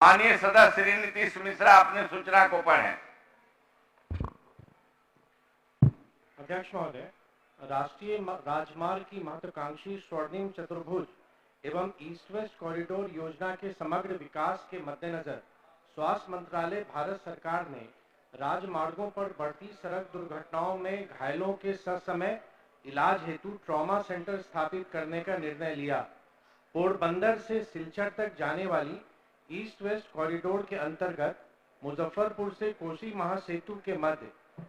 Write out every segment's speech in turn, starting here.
माननीय सदस्य श्री नीतीश मिश्रा अपने सूचना को पढ़ें। अध्यक्ष महोदय, राष्ट्रीय राजमार्ग की महत्वाकांक्षी स्वर्णिम चतुर्भुज एवं ईस्ट वेस्ट कॉरिडोर योजना के समग्र विकास के मद्देनजर स्वास्थ्य मंत्रालय भारत सरकार ने राजमार्गों पर बढ़ती सड़क दुर्घटनाओं में घायलों के ससमय इलाज हेतु ट्रॉमा सेंटर स्थापित करने का निर्णय लिया। पोरबंदर से सिलचर तक जाने वाली ईस्ट वेस्ट कॉरिडोर के अंतर्गत मुजफ्फरपुर से कोसी महासेतु के मध्य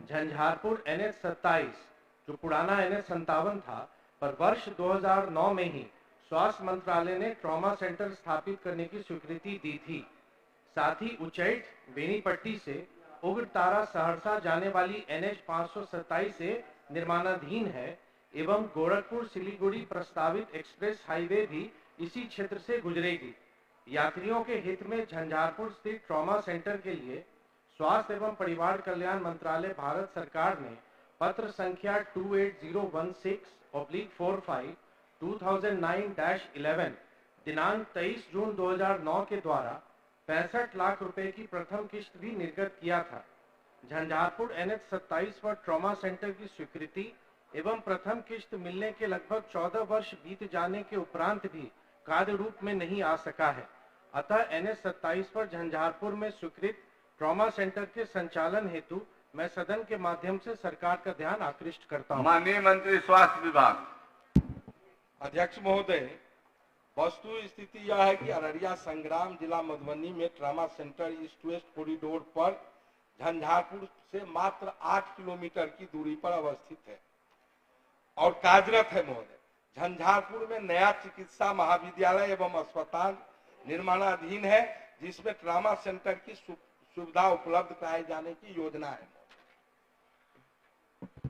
झंझारपुर NH 27 जो पुराना NH 57 था, पर वर्ष 2009 में ही स्वास्थ्य मंत्रालय ने ट्रॉमा सेंटर स्थापित करने की स्वीकृति दी थी। साथ ही उच्चैठ बेनीपट्टी से उग्रतारा सहरसा जाने वाली NH 527 से निर्माणाधीन है एवं गोरखपुर सिलीगुड़ी प्रस्तावित एक्सप्रेस हाईवे भी इसी क्षेत्र से गुजरेगी। यात्रियों के हित में झंझारपुर स्थित ट्रॉमा सेंटर के लिए स्वास्थ्य एवं परिवार कल्याण मंत्रालय भारत सरकार ने पत्र संख्या 28016/45/2009-11 दिनांक 23 जून 2009 के द्वारा 65 लाख रुपए की प्रथम किस्त भी निर्गत किया था। झंझारपुर NH 27 पर ट्रॉमा सेंटर की स्वीकृति एवं प्रथम किस्त मिलने के लगभग 14 वर्ष बीत जाने के उपरांत भी कार्य रूप में नहीं आ सका है। अतः NH 27 पर झंझारपुर में स्वीकृत ट्रॉमा सेंटर के संचालन हेतु मैं सदन के माध्यम से सरकार का ध्यान आकृष्ट करता हूं। माननीय मंत्री स्वास्थ्य विभाग। अध्यक्ष महोदय, वस्तु स्थिति यह है कि अररिया संग्राम जिला मधुबनी में trauma centre east west corridor पर झंझारपुर से मात्र 8 किलोमीटर की दूरी पर अवस्थित है और कार्यरत है। महोदय, झंझारपुर में नया चिकित्सा महाविद्यालय एवं अस्पताल निर्माणाधीन है, जिसमें ट्रॉमा सेंटर की सुविधा उपलब्ध कराए जाने की योजना है।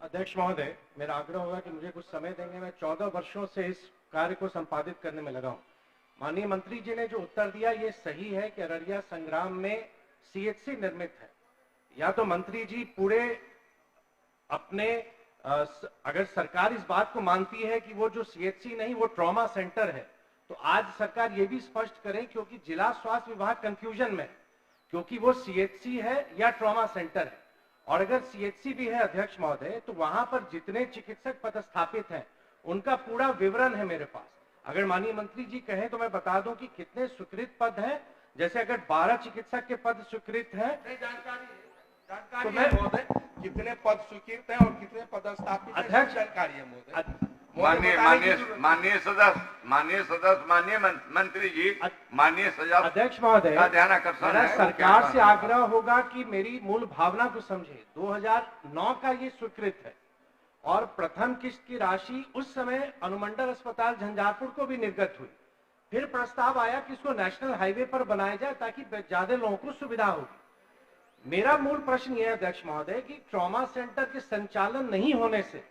अध्यक्ष महोदय, मेरा आग्रह होगा कि मुझे कुछ समय देंगे। मैं 14 वर्षों से इस कार्य को संपादित करने में लगा हूं। माननीय मंत्री जी ने जो उत्तर दिया ये सही है कि अररिया संग्राम में CHC निर्मित है। या तो मंत्री जी पूरे अपने अगर सरकार इस बात को मानती है कि वो जो CHC नहीं वो ट्रॉमा सेंटर है, तो आज सरकार ये भी स्पष्ट करे, क्योंकि जिला स्वास्थ्य विभाग कंफ्यूजन में, क्योंकि वो CHC है या ट्रॉमा सेंटर है। और अगर CHC भी है अध्यक्ष महोदय, तो वहां पर जितने चिकित्सक पदस्थापित हैं उनका पूरा विवरण है मेरे पास। अगर माननीय मंत्री जी कहें तो मैं बता दूं कि कितने स्वीकृत पद हैं। जैसे अगर 12 चिकित्सक के पद स्वीकृत हैं, जानकारी तो है महोदय, कितने पद स्वीकृत हैं और कितने पदस्थापित हैं, अध्यक्ष जानकारी है महोदय। माननीय मंत्री जी, माननीय सदस्य अध्यक्ष महोदय का ध्यान आकर्षण है। सरकार से आग्रह होगा कि मेरी मूल भावना को समझे। 2009 का ये स्वीकृत है और प्रथम किस्त की राशि उस समय अनुमंडल अस्पताल झंझारपुर को भी निर्गत हुई। फिर प्रस्ताव आया कि इसको नेशनल हाईवे पर बनाया जाए ताकि ज्यादा लोगों को सुविधा होगी। मेरा मूल प्रश्न यह है अध्यक्ष महोदय कि ट्रॉमा सेंटर के संचालन नहीं होने से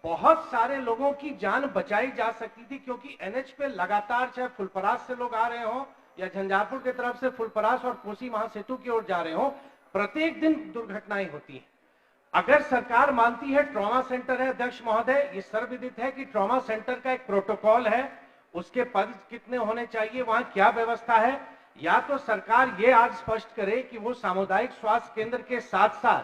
बहुत सारे लोगों की जान बचाई जा सकती थी, क्योंकि NH पे लगातार चाहे फुलपरास से लोग आ रहे हो या झंझारपुर की तरफ से फुलपरास और कोसी महासेतु की ओर जा रहे हो, प्रत्येक दिन दुर्घटनाएं होती हैं। अगर सरकार मानती है ट्रॉमा सेंटर है, अध्यक्ष महोदय ये सर्वविदित है कि ट्रॉमा सेंटर का एक प्रोटोकॉल है, उसके पद कितने होने चाहिए, वहां क्या व्यवस्था है। या तो सरकार ये आज स्पष्ट करे कि वो सामुदायिक स्वास्थ्य केंद्र के साथ साथ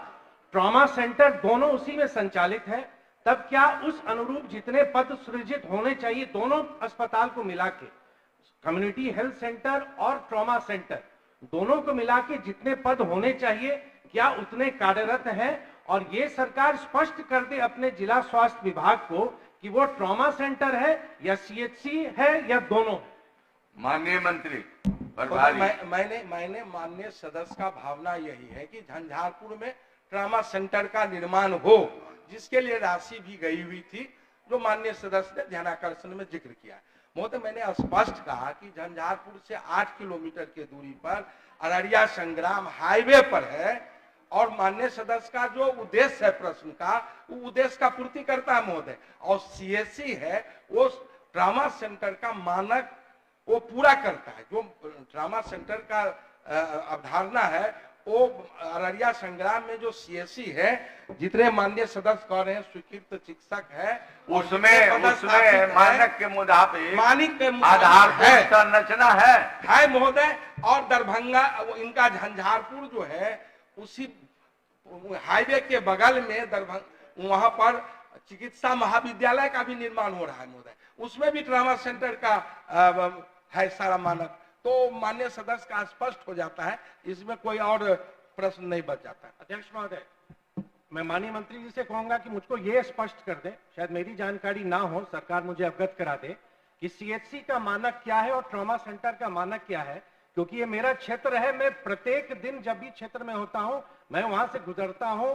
ट्रॉमा सेंटर दोनों उसी में संचालित है, तब क्या उस अनुरूप जितने पद सृजित होने चाहिए दोनों अस्पताल को मिला के, कम्युनिटी हेल्थ सेंटर और ट्रॉमा सेंटर दोनों को मिला के जितने पद होने चाहिए क्या उतने कार्यरत हैं, और ये सरकार स्पष्ट कर दे अपने जिला स्वास्थ्य विभाग को कि वो ट्रॉमा सेंटर है या CHC है या दोनों। माननीय मंत्री मैंने माननीय सदस्य का भावना यही है कि झंझारपुर में ट्रॉमा सेंटर का निर्माण हो, जिसके लिए राशि भी गई हुई थी, जो माननीय सदस्य ने ध्यानाकर्षण में जिक्र किया। महोदय, मैंने स्पष्ट कहा कि झंझारपुर से 8 किलोमीटर की दूरी पर अररिया संग्राम हाईवे पर है और माननीय सदस्य का जो उद्देश्य है प्रश्न का, वो उद्देश्य का पूर्ति करता है महोदय। और CHC है वो ट्रॉमा सेंटर का मानक वो पूरा करता है। जो ट्रॉमा सेंटर का अवधारणा है वो अररिया संग्राम में जो सीएससी है, जितने माननीय सदस्य कह रहे हैं स्वीकृत चिकित्सक है, और जितने उसमें पदस्थापित हैं, मानक के मुताबिक मानक के आधारभूत संरचना है महोदय। और दरभंगा इनका झंझारपुर जो है उसी हाईवे के बगल में दरभंगा, वहां पर चिकित्सा महाविद्यालय का भी निर्माण हो रहा है महोदय, उसमें भी ट्रामा सेंटर का है सारा मानक। तो माननीय सदस्य का स्पष्ट हो जाता है, इसमें कोई और प्रश्न नहीं बच जाता। अध्यक्ष महोदय, मैं माननीय मंत्री जी से कहूंगा कि मुझको ये स्पष्ट कर दे, शायद मेरी जानकारी ना हो, सरकार मुझे अवगत करा दे कि सीएचसी का मानक क्या है और ट्रॉमा सेंटर का मानक क्या है, क्योंकि ये मेरा क्षेत्र है। मैं प्रत्येक दिन जब भी क्षेत्र में होता हूं, मैं वहां से गुजरता हूं,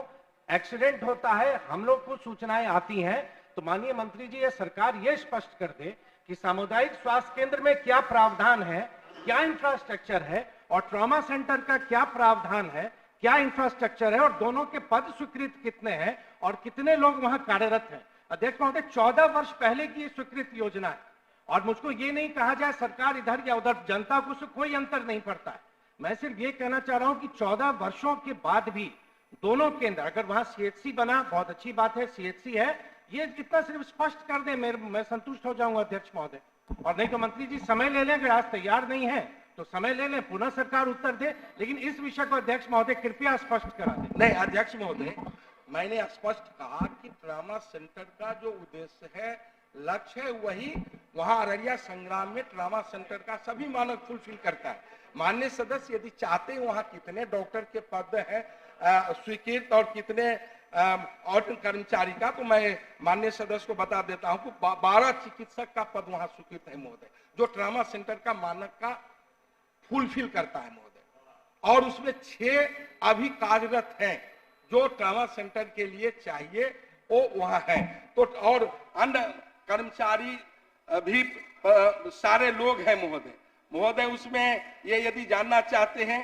एक्सीडेंट होता है, हम लोग को सूचनाएं आती हैं। तो माननीय मंत्री जी, ये सरकार ये स्पष्ट कर दे कि सामुदायिक स्वास्थ्य केंद्र में क्या प्रावधान है, क्या इंफ्रास्ट्रक्चर है, और ट्रॉमा सेंटर का क्या प्रावधान है, क्या इंफ्रास्ट्रक्चर है, और दोनों के पद स्वीकृत कितने हैं और कितने लोग वहां कार्यरत हैं। अध्यक्ष महोदय, 14 वर्ष पहले की स्वीकृत योजना है, और मुझको ये नहीं कहा जाए सरकार इधर या उधर, जनता को उससे कोई अंतर नहीं पड़ता है। मैं सिर्फ ये कहना चाह रहा हूं कि 14 वर्षों के बाद भी दोनों केंद्र, अगर वहां सीएचसी बना बहुत अच्छी बात है, सीएचसी है, ये कितना सिर्फ स्पष्ट कर दे, मैं संतुष्ट हो जाऊंगा अध्यक्ष महोदय। और नहीं तो मंत्री जी समय ले लें, अगर आज तैयार नहीं है तो समय ले लें, पुनः सरकार उत्तर दे, लेकिन इस विषय को अध्यक्ष महोदय कृपया स्पष्ट करा दें। नहीं अध्यक्ष महोदय, मैंने स्पष्ट कहा कि ट्रामा सेंटर का जो उद्देश्य है, लक्ष्य है, वही वहां अररिया संग्राम में ट्रामा सेंटर का सभी मानक फुलफिल करता है। माननीय सदस्य यदि चाहते हैं वहां कितने डॉक्टर के पद हैं स्वीकृत और कितने और कर्मचारी का, तो मैं माननीय सदस्य को बता देता हूं कि 12 चिकित्सक का पद वहां स्वीकृत है महोदय, जो ट्रामा सेंटर का मानक का फुलफिल करता है महोदय। और उसमें 6 अभी कार्यरत हैं जो ट्रामा सेंटर के लिए चाहिए, वो वहां है। तो और अन्य कर्मचारी भी सारे लोग हैं महोदय। उसमें ये यदि जानना चाहते हैं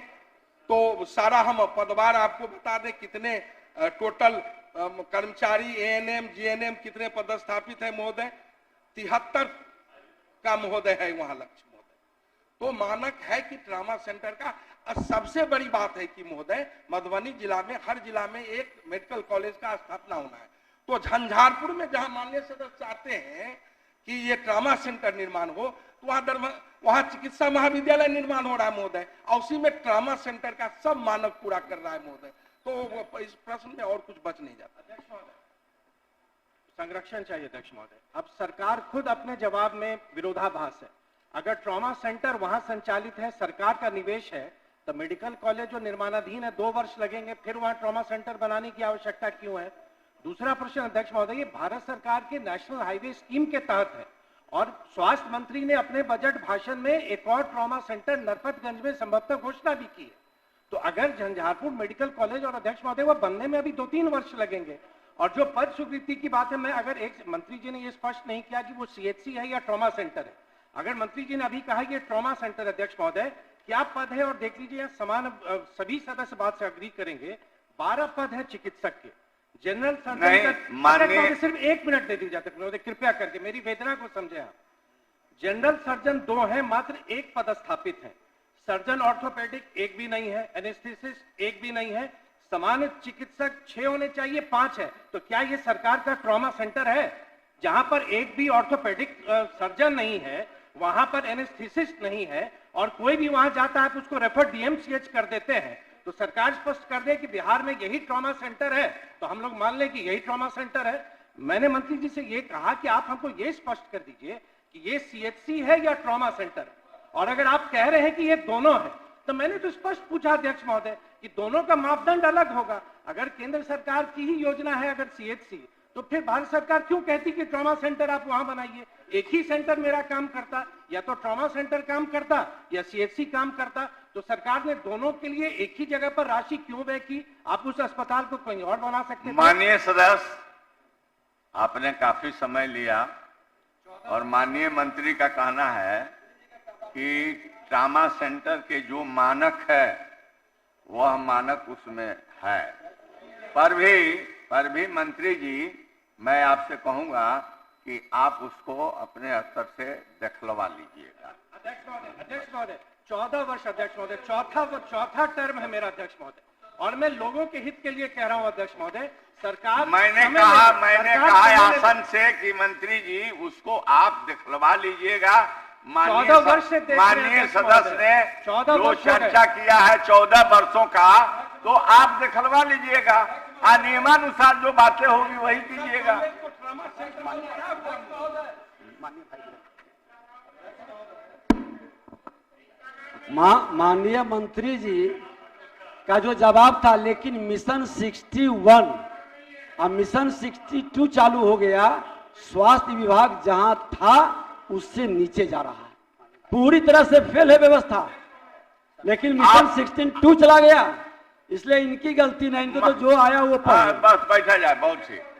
तो सारा हम पदवार आपको बता दें, कितने टोटल कर्मचारी एएनएम जीएनएम कितने पदस्थापित है महोदय। 73 का महोदय है वहां लक्ष्य महोदय। तो मानक है कि ट्रामा सेंटर का सबसे बड़ी बात है कि महोदय मधुबनी जिला में, हर जिला में एक मेडिकल कॉलेज का स्थापना होना है। तो झंझारपुर में जहां माननीय सदस्य चाहते हैं कि ये ट्रामा सेंटर निर्माण हो, तो वहां चिकित्सा महाविद्यालय निर्माण हो रहा है महोदय, और उसी में ट्रामा सेंटर का सब मानक पूरा कर रहा है महोदय। तो इस प्रश्न में और कुछ बच नहीं जाता। अध्यक्ष महोदय, संरक्षण चाहिए अध्यक्ष महोदय। अब सरकार खुद अपने जवाब में विरोधाभास है। अगर ट्रॉमा सेंटर वहां संचालित है, सरकार का निवेश है, तो मेडिकल कॉलेज जो निर्माणाधीन है 2 वर्ष लगेंगे, फिर वहां ट्रॉमा सेंटर बनाने की आवश्यकता क्यों है। दूसरा प्रश्न अध्यक्ष महोदय, ये भारत सरकार के नेशनल हाईवे स्कीम के तहत है, और स्वास्थ्य मंत्री ने अपने बजट भाषण में एक और ट्रॉमा सेंटर नरपतगंज में संभवतः घोषणा भी की है। तो अगर झंझारपुर मेडिकल कॉलेज, और अध्यक्ष महोदय वो बनने में अभी 2-3 वर्ष लगेंगे, और जो पद स्वीकृति की बात है, मैं अगर एक मंत्री जी ने ये स्पष्ट नहीं किया कि वो सीएचसी है या ट्रॉमा सेंटर है। अगर मंत्री जी ने अभी कहा कि ट्रॉमा सेंटर, अध्यक्ष महोदय क्या पद है, और देख लीजिए समान सभी सदस्य बात से अग्री करेंगे, 12 पद है चिकित्सक के, जनरल सर्जन सिर्फ 1 मिनट दे दीजिए महोदय कृपया करके, मेरी वेदना को समझे आप। जनरल सर्जन 2 हैं, मात्र 1 पद स्थापित है। सर्जन ऑर्थोपेडिक 1 भी नहीं है, एनेस्थेसिस्ट 1 भी नहीं है, सामान्य चिकित्सक 6 होने चाहिए, 5 है। तो क्या ये सरकार का ट्रॉमा सेंटर है जहां पर 1 भी ऑर्थोपेडिक सर्जन नहीं है, वहां पर एनेस्थेसिस्ट नहीं है, और कोई भी वहां जाता है तो उसको रेफर डीएमसीएच कर देते हैं। तो सरकार स्पष्ट कर दे कि बिहार में यही ट्रॉमा सेंटर है, तो हम लोग मान लें कि यही ट्रॉमा सेंटर है। मैंने मंत्री जी से ये कहा कि आप हमको ये स्पष्ट कर दीजिए कि ये सीएचसी है या ट्रॉमा सेंटर है। और अगर आप कह रहे हैं कि ये दोनों है, तो मैंने तो स्पष्ट पूछा अध्यक्ष महोदय कि दोनों का मापदंड अलग होगा। अगर केंद्र सरकार की ही योजना है अगर सीएचसी, तो फिर भारत सरकार क्यों कहती कि ट्रॉमा सेंटर आप वहां बनाइए। एक ही सेंटर मेरा काम करता, या तो ट्रॉमा सेंटर काम करता या सीएचसी काम करता। तो सरकार ने दोनों के लिए एक ही जगह पर राशि क्यों व्यय की। आप उस अस्पताल को कहीं और बना सकते थे। माननीय सदस्य, आपने काफी समय लिया, और माननीय मंत्री का कहना है कि ट्रामा सेंटर के जो मानक है वह मानक उसमें है। पर भी मंत्री जी, मैं आपसे कहूंगा कि आप उसको अपने स्तर से दिखलवा लीजिएगा। अध्यक्ष महोदय 14 वर्ष अध्यक्ष महोदय, चौथा टर्म है मेरा अध्यक्ष महोदय, और मैं लोगों के हित के लिए कह रहा हूं अध्यक्ष महोदय। सरकार मैंने समय कहा ले- मैंने सरकार कहा समय ले- आसन से कि मंत्री जी उसको आप दिखलवा लीजिएगा। 14 वर्ष से देख रहे हैं माननीय अध्यक्ष सदस्य महोदय। ने 14 जो वर्ष हो गए। चर्चा किया है 14 वर्षों का, तो आप दिखलवा लीजिएगा। नियमानुसार जो बातें होगी वही कीजिएगा। माननीय मंत्री जी का जो जवाब था, लेकिन मिशन 61 और मिशन 62 चालू हो गया। स्वास्थ्य विभाग जहां था उससे नीचे जा रहा है, पूरी तरह से फेल है व्यवस्था। लेकिन मिशन 62 चला गया, इसलिए इनकी गलती नहीं, इनको तो जो आया वो बस बैठा जाए, बहुत ठीक।